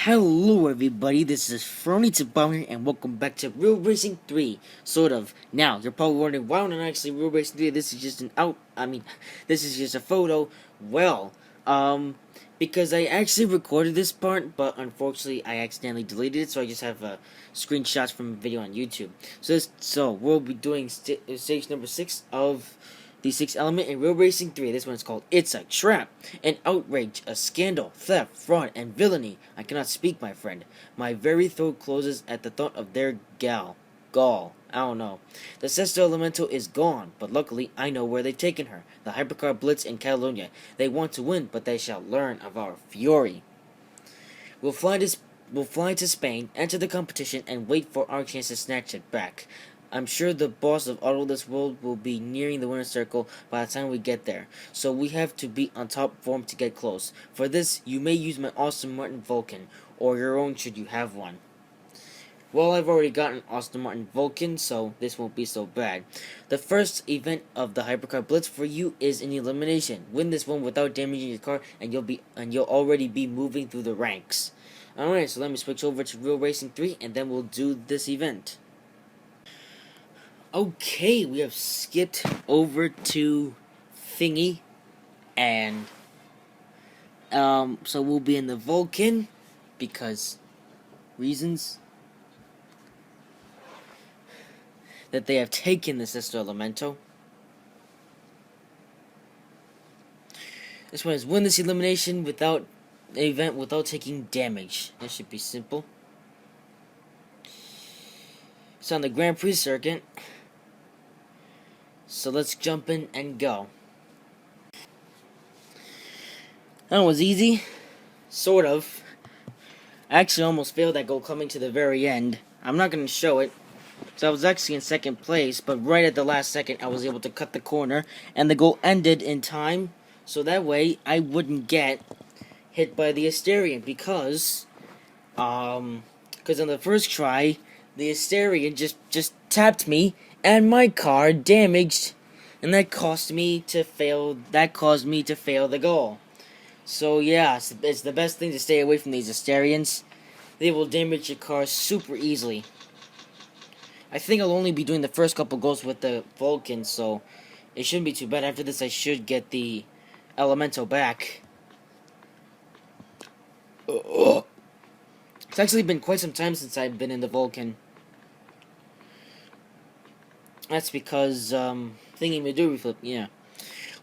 Hello everybody, this is Fernie Tabauer and welcome back to Real Racing 3, sort of. Now, you're probably wondering, why not actually Real Racing 3, this is just this is just a photo. Well, because I actually recorded this part, but unfortunately I accidentally deleted it, so I just have screenshots from a video on YouTube. So we'll be doing stage number 6 of the 6th element in Real Racing 3. This one is called It's a Trap, an outrage, a scandal, theft, fraud, and villainy. I cannot speak, my friend. My very throat closes at the thought of their gall. I don't know. The Sesto Elemental is gone, but luckily I know where they've taken her. The Hypercar Blitz in Catalonia. They want to win, but they shall learn of our fury. We'll fly to Spain, enter the competition, and wait for our chance to snatch it back. I'm sure the boss of Autoless World will be nearing the winner's circle by the time we get there, so we have to be on top form to get close. For this, you may use my Aston Martin Vulcan, or your own should you have one. Well, I've already got an Aston Martin Vulcan, so this won't be so bad. The first event of the Hypercar Blitz for you is an elimination. Win this one without damaging your car, and you'll already be moving through the ranks. Alright, so let me switch over to Real Racing 3, and then we'll do this event. Okay, we have skipped over to Thingy, and so we'll be in the Vulcan because reasons that they have taken the Sesto Elemento. This one is win this elimination without event without taking damage. That should be simple. It's on the Grand Prix circuit. So let's jump in and go. That was easy. Sort of. I actually almost failed that goal coming to the very end. I'm not going to show it. So I was actually in second place, but right at the last second I was able to cut the corner, and the goal ended in time, so that way I wouldn't get hit by the Asterion, because on the first try, the Asterion just tapped me, and my car damaged, and that caused me to fail the goal. So yeah, it's the best thing to stay away from these Asterions. They will damage your car super easily. I think I'll only be doing the first couple goals with the Vulcan, so it shouldn't be too bad. After this, I should get the Elemental back. It's actually been quite some time since I've been in the Vulcan. That's because, thingy-madooey flip, yeah.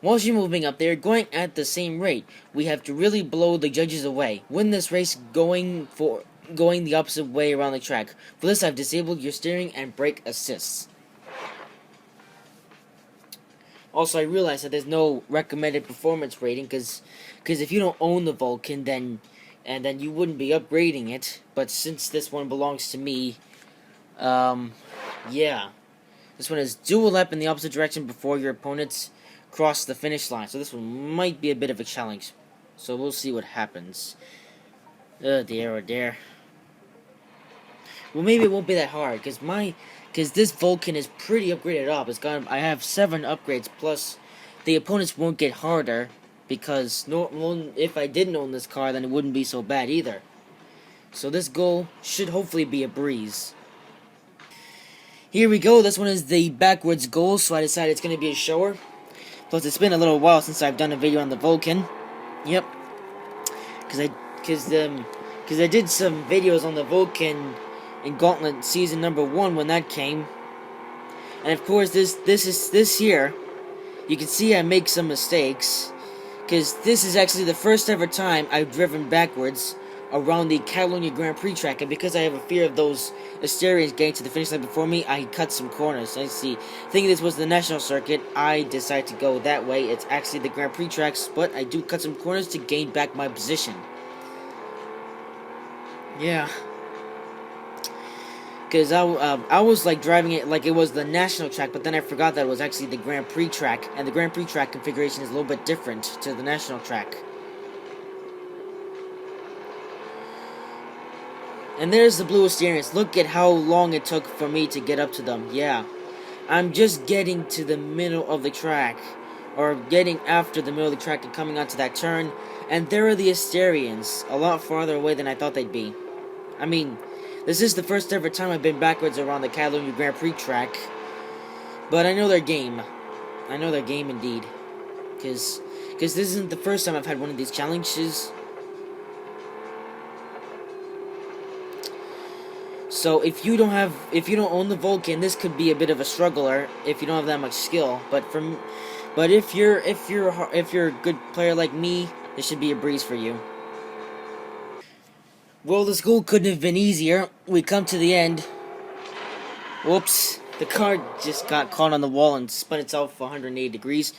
Whilst you're moving up there, going at the same rate, we have to really blow the judges away. Win this race going the opposite way around the track. For this, I've disabled your steering and brake assists. Also, I realize that there's no recommended performance rating, because if you don't own the Vulcan, then you wouldn't be upgrading it. But since this one belongs to me, yeah. This one is do a lap in the opposite direction before your opponents cross the finish line. So this one might be a bit of a challenge. So we'll see what happens. Oh dear. Well, maybe it won't be that hard, because this Vulcan is pretty upgraded up. I have 7 upgrades, plus the opponents won't get harder, because if I didn't own this car, then it wouldn't be so bad either. So this goal should hopefully be a breeze. Here we go. This one is the backwards goal, so I decided it's going to be a shower. Plus, it's been a little while since I've done a video on the Vulcan. Yep. Because I did some videos on the Vulcan in Gauntlet Season number 1 when that came. And of course, this year, you can see I make some mistakes, because this is actually the first ever time I've driven backwards around the Catalonia Grand Prix track, and because I have a fear of those Asterions getting to the finish line before me, I cut some corners. I see. Thinking this was the national circuit, I decided to go that way. It's actually the Grand Prix tracks, but I do cut some corners to gain back my position. Yeah. Because I was like driving it like it was the national track, but then I forgot that it was actually the Grand Prix track, and the Grand Prix track configuration is a little bit different to the national track. And there's the blue Asterions. Look at how long it took for me to get up to them. Yeah. I'm just getting to the middle of the track or getting after the middle of the track and coming onto that turn, and there are the Asterians, a lot farther away than I thought they'd be. I mean, this is the first ever time I've been backwards around the Catalonia Grand Prix track, but I know their game. I know their game indeed. Because this isn't the first time I've had one of these challenges. So if you don't own the Vulcan, this could be a bit of a struggler if you don't have that much skill. But if you're a good player like me, this should be a breeze for you. Well, this goal couldn't have been easier. We come to the end. Whoops. The car just got caught on the wall and spun itself 180 degrees.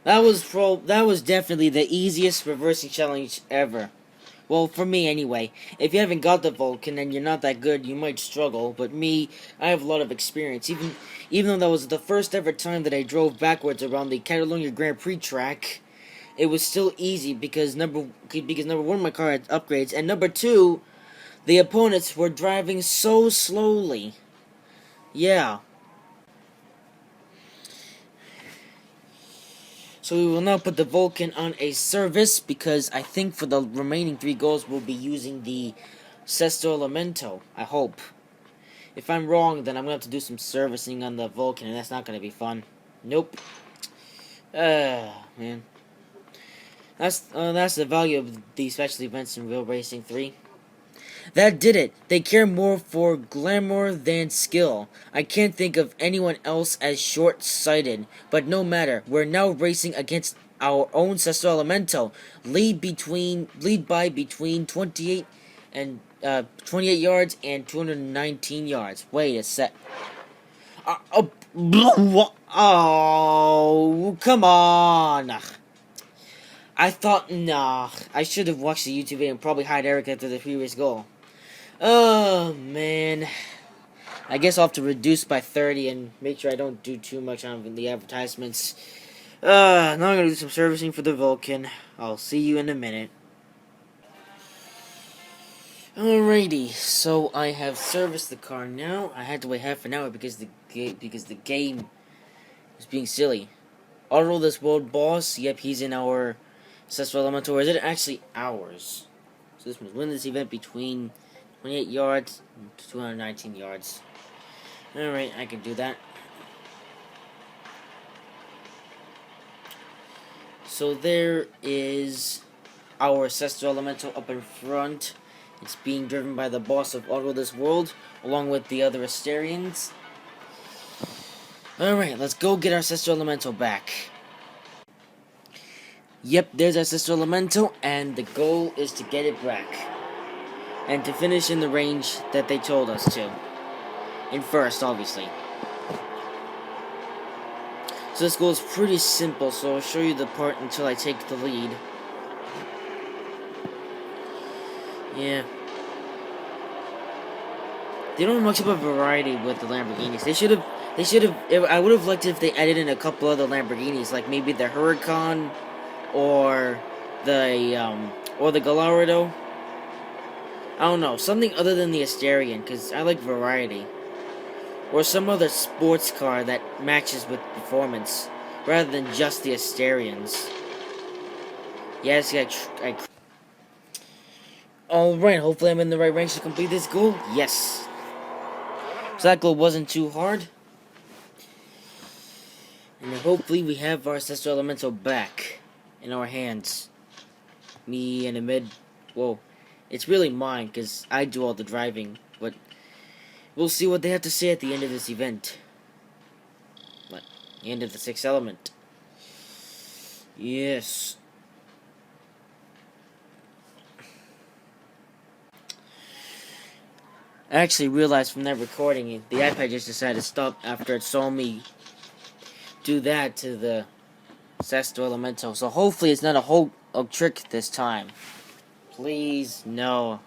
That was definitely the easiest reversing challenge ever. Well, for me anyway. If you haven't got the Vulcan and you're not that good, you might struggle. But me, I have a lot of experience. Even though that was the first ever time that I drove backwards around the Catalonia Grand Prix track, it was still easy because number one, my car had upgrades, and number two, the opponents were driving so slowly. Yeah. So we will now put the Vulcan on a service because I think for the remaining 3 goals we'll be using the Sesto Elemento. I hope. If I'm wrong, then I'm going to have to do some servicing on the Vulcan, and that's not going to be fun. Nope. Man. That's the value of these special events in Real Racing 3. That did it. They care more for glamour than skill. I can't think of anyone else as short-sighted. But no matter. We're now racing against our own Sesto Elemento. Lead by between 28 yards and 219 yards. Wait a sec. Oh, come on. I thought, nah. I should have watched the YouTube video and probably hired Eric after the previous goal. Oh, man. I guess I'll have to reduce by 30 and make sure I don't do too much on the advertisements. Now I'm going to do some servicing for the Vulcan. I'll see you in a minute. Alrighty, so I have serviced the car now. I had to wait half an hour because the game was being silly. Auto this world boss, yep, he's in our Sesto Elemento, or is it actually ours? So this must win this event between 28 yards and 219 yards. Alright, I can do that. So there is our Sesto Elemento up in front. It's being driven by the boss of Auto This World, along with the other Asterians. Alright, let's go get our Sesto Elemento back. Yep, there's our Sesto Elemento, and the goal is to get it back. And to finish in the range that they told us to. In first, obviously. So this goal is pretty simple, so I'll show you the part until I take the lead. Yeah. They don't have much of a variety with the Lamborghinis. They should have, I would have liked it if they added in a couple other Lamborghinis, like maybe the Huracan, or the Gallardo. I don't know, something other than the Asterian, because I like variety. Or some other sports car that matches with performance, rather than just the Asterians. Yes, Alright, hopefully I'm in the right range to complete this goal. Yes. So that goal wasn't too hard. And hopefully we have our Sesto Elemento back in our hands. Me and Amid. Whoa. It's really mine, because I do all the driving. But we'll see what they have to say at the end of this event. What? The end of the 6th element. Yes. I actually realized from that recording, the iPad just decided to stop after it saw me do that to the Sesto Elemento. So hopefully it's not a whole trick this time. Please, no.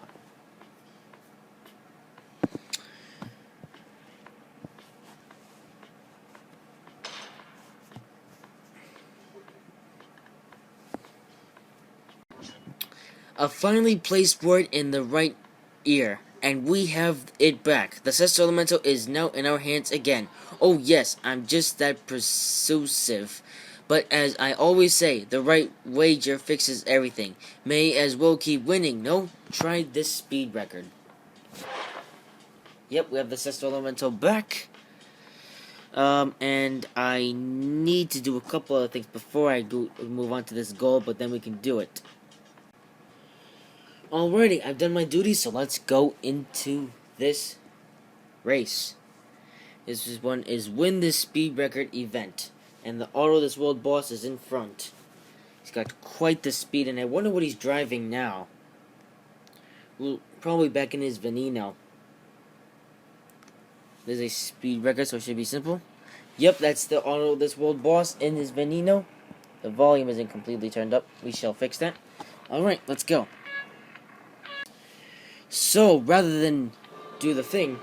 A finally placed word in the right ear, and we have it back. The Sesto Elemento is now in our hands again. Oh yes, I'm just that persuasive. But as I always say, the right wager fixes everything. May as well keep winning. No? Try this speed record. Yep, we have the Sesto Elemental back. And I need to do a couple of things before I move on to this goal, but then we can do it. Alrighty, I've done my duty, so let's go into this race. This one is win this speed record event. And the Auto This World boss is in front. He's got quite the speed, and I wonder what he's driving now. Well, probably back in his Veneno. There's a speed record, so it should be simple. Yep, that's the Auto This World boss in his Veneno. The volume isn't completely turned up. We shall fix that. Alright, let's go. So, rather than do the thing,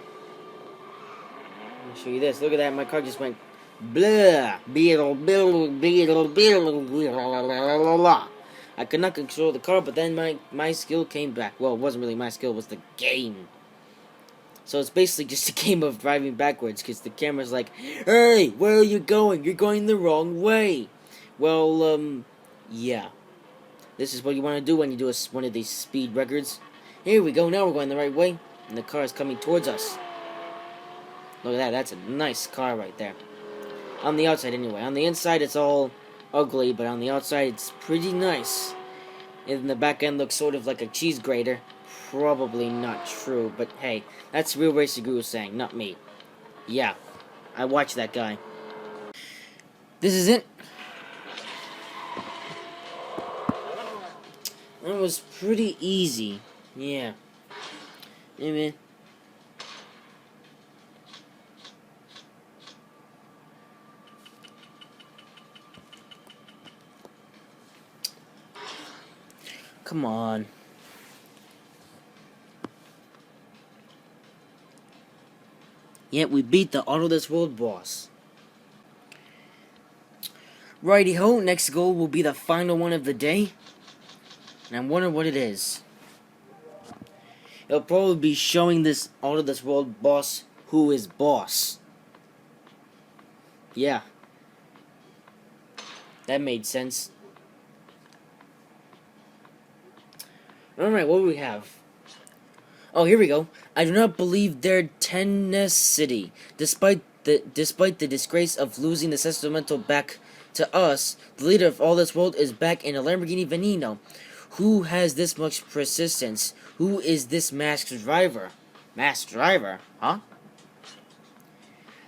let me show you this. Look at that, my car just went blah, beetle, beetle, beetle, beetle, I could not control the car, but then my skill came back. Well, it wasn't really my skill, it was the game. So it's basically just a game of driving backwards, because the camera's like, hey, where are you going? You're going the wrong way. Well, yeah. This is what you want to do when you do one of these speed records. Here we go, now we're going the right way, and the car is coming towards us. Look at that, that's a nice car right there. On the outside, anyway. On the inside, it's all ugly, but on the outside, it's pretty nice. And the back end looks sort of like a cheese grater. Probably not true, but hey, that's Real Racer Guru saying, not me. Yeah, I watched that guy. This is it. That was pretty easy. Yeah. Hey, man. Come on. Yet we beat the Auto This World boss. Righty ho, next goal will be the final one of the day. And I wonder what it is. It'll probably be showing this Auto This World boss who is boss. Yeah. That made sense. Alright, what do we have? Oh, here we go. I do not believe their tenacity. Despite the disgrace of losing the Sentimental back to us, the leader of all this world is back in a Lamborghini Veneno. Who has this much persistence? Who is this masked driver? Masked driver? Huh?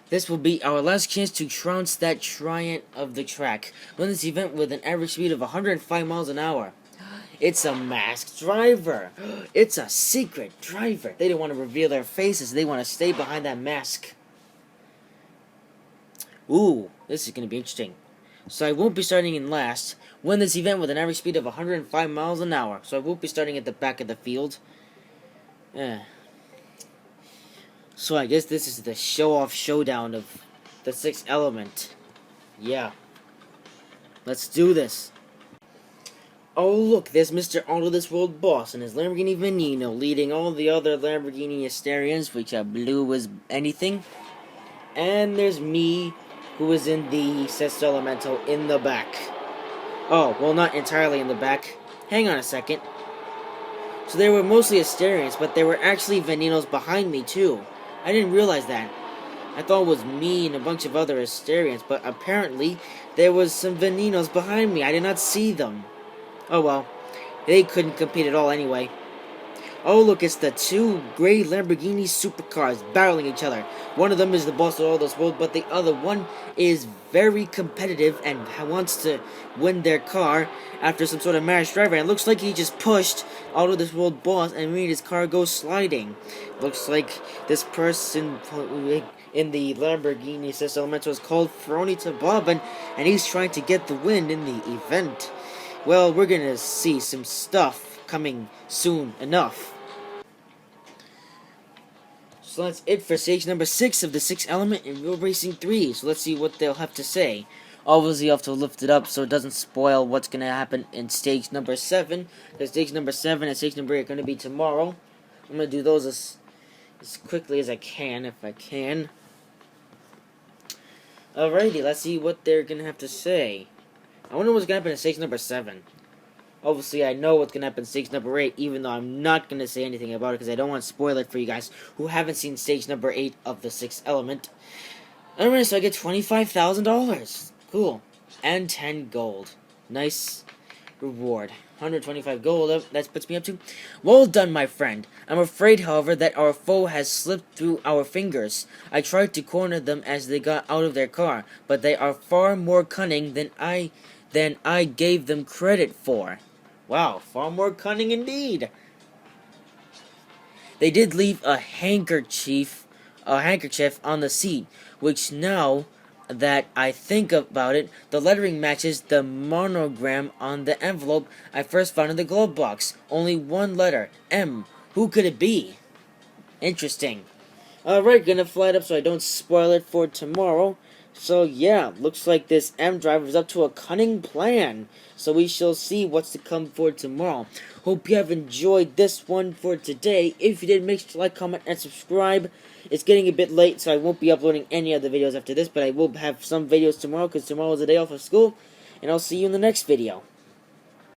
This will be our last chance to trounce that Triant of the track. Win this event with an average speed of 105 miles an hour. It's a masked driver. It's a secret driver. They don't want to reveal their faces. They want to stay behind that mask. Ooh, this is going to be interesting. So I won't be starting in last. Win this event with an average speed of 105 miles an hour. So I won't be starting at the back of the field. So I guess this is the show-off showdown of the sixth element. Yeah. Let's do this. Oh look, there's Mr. Auto This World boss and his Lamborghini Veneno leading all the other Lamborghini Asterians, which are blue as anything. And there's me, who is in the Sesto Elemental in the back. Oh, well, not entirely in the back. Hang on a second. So they were mostly Asterians, but there were actually Venenos behind me too. I didn't realize that. I thought it was me and a bunch of other Asterians, but apparently there was some Venenos behind me. I did not see them. Oh well, they couldn't compete at all anyway. Oh look, it's the two gray Lamborghini supercars battling each other. One of them is the boss of all this world, but the other one is very competitive and wants to win their car after some sort of masked driver. And it looks like he just pushed Auto This World boss and made his car go sliding. Looks like this person in the Lamborghini Sesto Elemental is called Fronita Bob, and he's trying to get the win in the event. Well, we're gonna see some stuff coming soon enough. So that's it for stage number 6 of the 6th element in Real Racing 3. So let's see what they'll have to say. Obviously, you have to lift it up so it doesn't spoil what's gonna happen in stage number 7. Because stage number 7 and stage number 8 are gonna be tomorrow. I'm gonna do those as quickly as I can, if I can. Alrighty, let's see what they're gonna have to say. I wonder what's gonna happen in stage number 7. Obviously, I know what's gonna happen in stage number 8, even though I'm not gonna say anything about it because I don't want to spoil it for you guys who haven't seen stage number 8 of the 6th element. Anyway, so I get $25,000. Cool. And 10 gold. Nice reward. 125 gold, that puts me up to. Well done, my friend. I'm afraid, however, that our foe has slipped through our fingers. I tried to corner them as they got out of their car, but they are far more cunning than I gave them credit for. Wow, far more cunning indeed. They did leave a handkerchief on the seat, which now that I think about it, the lettering matches the monogram on the envelope I first found in the glove box. Only one letter, M. Who could it be? Interesting. Alright, gonna fly it up so I don't spoil it for tomorrow. So yeah, looks like this M driver is up to a cunning plan. So we shall see what's to come for tomorrow. Hope you have enjoyed this one for today. If you did, make sure to like, comment, and subscribe. It's getting a bit late, so I won't be uploading any other videos after this, but I will have some videos tomorrow, because tomorrow is a day off of school. And I'll see you in the next video.